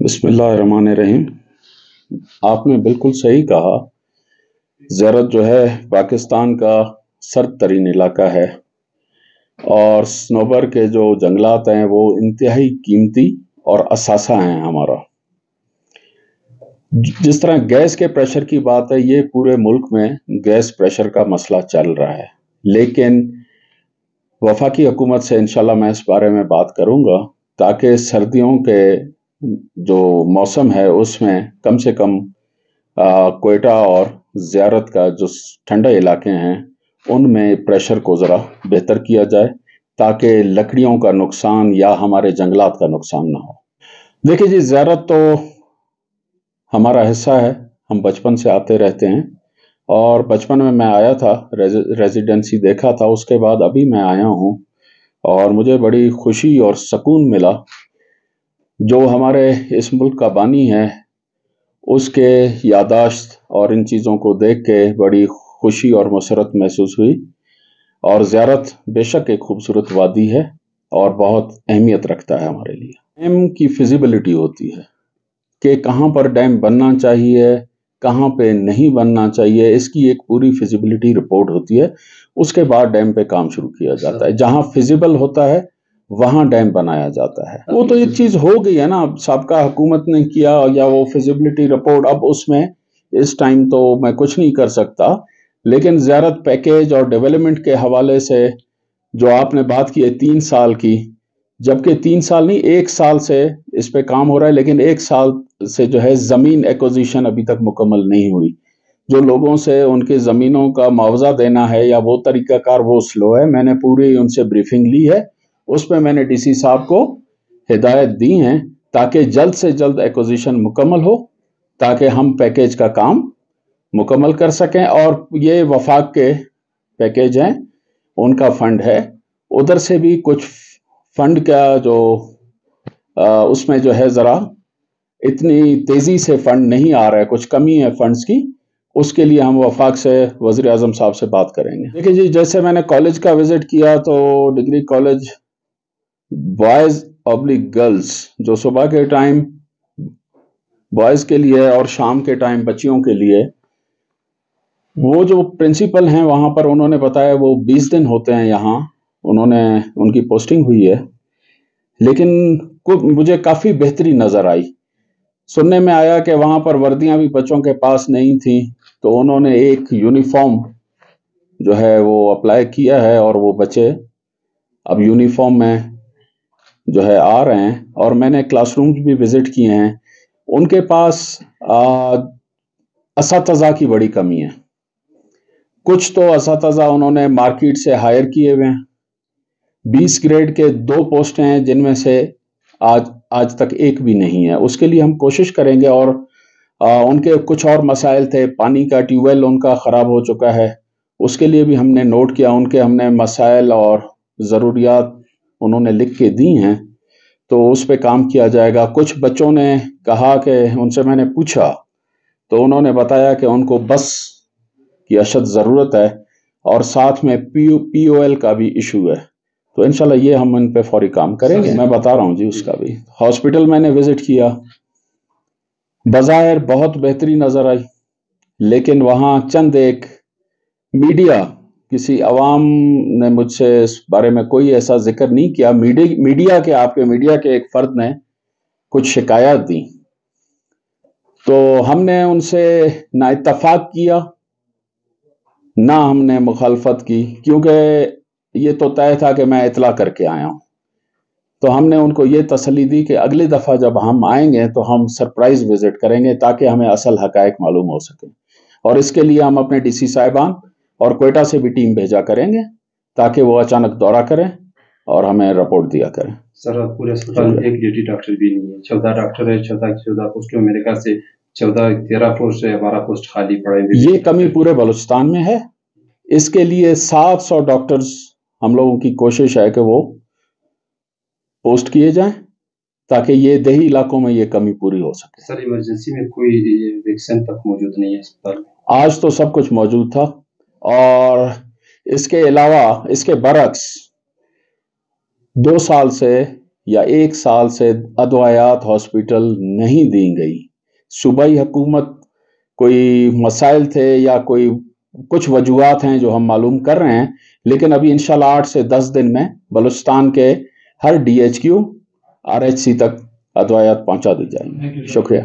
بسم اللہ الرحمن الرحیم۔ آپ نے بالکل صحیح کہا، زیارت جو ہے پاکستان کا سرد ترین علاقہ ہے اور صنوبر کے جو جنگلات ہیں وہ انتہائی قیمتی اور اثاثہ ہیں ہمارا۔ جس طرح گیس کے پریشر کی بات ہے، یہ پورے ملک میں گیس پریشر کا مسئلہ چل رہا ہے، لیکن وفاقی حکومت سے انشاءاللہ میں اس بارے میں بات کروں گا تاکہ سردیوں کے جو موسم ہے اس میں کم سے کم کوئٹہ اور زیارت کا جو ٹھنڈے علاقے ہیں ان میں پریشر کو ذرا بہتر کیا جائے تاکہ لکڑیوں کا نقصان یا ہمارے جنگلات کا نقصان نہ ہو۔ دیکھیے جی، زیارت تو ہمارا حصہ ہے، ہم بچپن سے آتے رہتے ہیں اور بچپن میں آیا تھا، ریزیڈنسی دیکھا تھا، اس کے بعد ابھی میں آیا ہوں اور مجھے بڑی خوشی اور سکون ملا۔ جو ہمارے اس ملک کا بانی ہے اس کے یاداشت اور ان چیزوں کو دیکھ کے بڑی خوشی اور مسرت محسوس ہوئی۔ اور زیارت بے شک ایک خوبصورت وادی ہے اور بہت اہمیت رکھتا ہے ہمارے لیے۔ ڈیم کی فیزیبلٹی ہوتی ہے کہ کہاں پر ڈیم بننا چاہیے، کہاں پہ نہیں بننا چاہیے، اس کی ایک پوری فیزیبلٹی رپورٹ ہوتی ہے۔ اس کے بعد ڈیم پہ کام شروع کیا جاتا ہے، جہاں فیزیبل ہوتا ہے وہاں ڈیم بنایا جاتا ہے۔ وہ تو ایک چیز ہو گئی ہے نا، اب سابقہ حکومت نے کیا یا وہ فیزیبلٹی رپورٹ، اب اس میں اس ٹائم تو میں کچھ نہیں کر سکتا، لیکن زیارت پیکیج اور ڈیولپمنٹ کے حوالے سے جو آپ نے بات کی ہے 3 سال کی، جبکہ 3 سال نہیں 1 سال سے اس پہ کام ہو رہا ہے، لیکن 1 سال سے جو ہے زمین ایکوزیشن ابھی تک مکمل نہیں ہوئی۔ جو لوگوں سے ان کی زمینوں کا معاوضہ دینا ہے یا وہ طریقہ کار وہ سلو ہے۔ میں نے پوری ان سے بریفنگ لی ہے، اس پہ میں نے ڈی سی صاحب کو ہدایت دی ہیں تاکہ جلد سے جلد ایکوزیشن مکمل ہو تاکہ ہم پیکیج کا کام مکمل کر سکیں۔ اور یہ وفاق کے پیکیج ہیں، ان کا فنڈ ہے، ادھر سے بھی کچھ فنڈ کا جو اس میں جو ہے ذرا اتنی تیزی سے فنڈ نہیں آ رہا ہے، کچھ کمی ہے فنڈز کی، اس کے لیے ہم وفاق سے وزیر اعظم صاحب سے بات کریں گے۔ دیکھیں جی، جیسے میں نے کالج کا وزٹ کیا تو degree college boys public girls جو صبح کے ٹائم بوائز کے لیے اور شام کے ٹائم بچیوں کے لیے، وہ جو پرنسپل ہیں وہاں پر انہوں نے بتایا وہ 20 دن ہوتے ہیں یہاں، انہوں نے ان کی پوسٹنگ ہوئی ہے، لیکن مجھے کافی بہتری نظر آئی۔ سننے میں آیا کہ وہاں پر وردیاں بھی بچوں کے پاس نہیں تھیں، تو انہوں نے ایک یونیفارم جو ہے وہ اپلائی کیا ہے اور وہ بچے اب یونیفارم میں جو ہے آ رہے ہیں۔ اور میں نے کلاس رومز بھی وزٹ کیے ہیں، ان کے پاس اساتذہ کی بڑی کمی ہے۔ کچھ تو اساتذہ انہوں نے مارکیٹ سے ہائر کیے ہوئے ہیں، 20 گریڈ کے 2 پوسٹیں ہیں جن میں سے آج تک ایک بھی نہیں ہے۔ اس کے لیے ہم کوشش کریں گے۔ اور ان کے کچھ اور مسائل تھے، پانی کا ٹیوب ویل ان کا خراب ہو چکا ہے، اس کے لیے بھی ہم نے نوٹ کیا، ان کے ہم نے مسائل اور ضروریات انہوں نے لکھ کے دی ہیں، تو اس پہ کام کیا جائے گا۔ کچھ بچوں نے کہا کہ ان سے میں نے پوچھا تو انہوں نے بتایا کہ ان کو بس کی اشد ضرورت ہے اور ساتھ میں پی او ایل کا بھی ایشو ہے، تو انشاءاللہ یہ ہم ان پہ فوری کام کریں گے۔ میں بتا رہا ہوں جی، اس کا بھی ہاسپٹل میں نے وزٹ کیا، بظاہر بہت بہتری نظر آئی، لیکن وہاں چند ایک میڈیا، کسی عوام نے مجھ سے اس بارے میں کوئی ایسا ذکر نہیں کیا، آپ کے میڈیا کے ایک فرد نے کچھ شکایات دی، تو ہم نے ان سے نہ اتفاق کیا نہ ہم نے مخالفت کی، کیونکہ یہ تو طے تھا کہ میں اطلاع کر کے آیا ہوں۔ تو ہم نے ان کو یہ تسلی دی کہ اگلی دفعہ جب ہم آئیں گے تو ہم سرپرائز وزٹ کریں گے تاکہ ہمیں اصل حقائق معلوم ہو سکے، اور اس کے لیے ہم اپنے ڈی سی صاحبان اور کوئٹہ سے بھی ٹیم بھیجا کریں گے تاکہ وہ اچانک دورہ کریں اور ہمیں رپورٹ دیا کریں۔ سر، پورے اسپتال میں ایک ڈیوٹی ڈاکٹر بھی نہیں ہے، 14 ڈاکٹر ہے، 14 پوسٹوں میں میرے خیال سے 13 پوسٹ ہے، 12 پوسٹ خالی پڑے ہوئے۔ یہ کمی پورے بلوچستان میں ہے، اس کے لیے 700 ڈاکٹرز ہم لوگوں کی کوشش ہے کہ وہ پوسٹ کیے جائیں تاکہ یہ دیہی علاقوں میں یہ کمی پوری ہو سکے۔ سر، ایمرجنسی میں کوئی ویکسین تک موجود نہیں ہے اسپتال میں؟ آج تو سب کچھ موجود تھا، اور اس کے علاوہ اس کے برعکس 2 سال سے یا 1 سال سے ادویات ہاسپٹل نہیں دی گئی. صوبائی حکومت کوئی مسائل تھے یا کوئی کچھ وجوہات ہیں جو ہم معلوم کر رہے ہیں، لیکن ابھی انشاءاللہ 8 سے 10 دن میں بلوچستان کے ہر DHQ RHC تک ادویات پہنچا دی جائیں گی. شکریہ.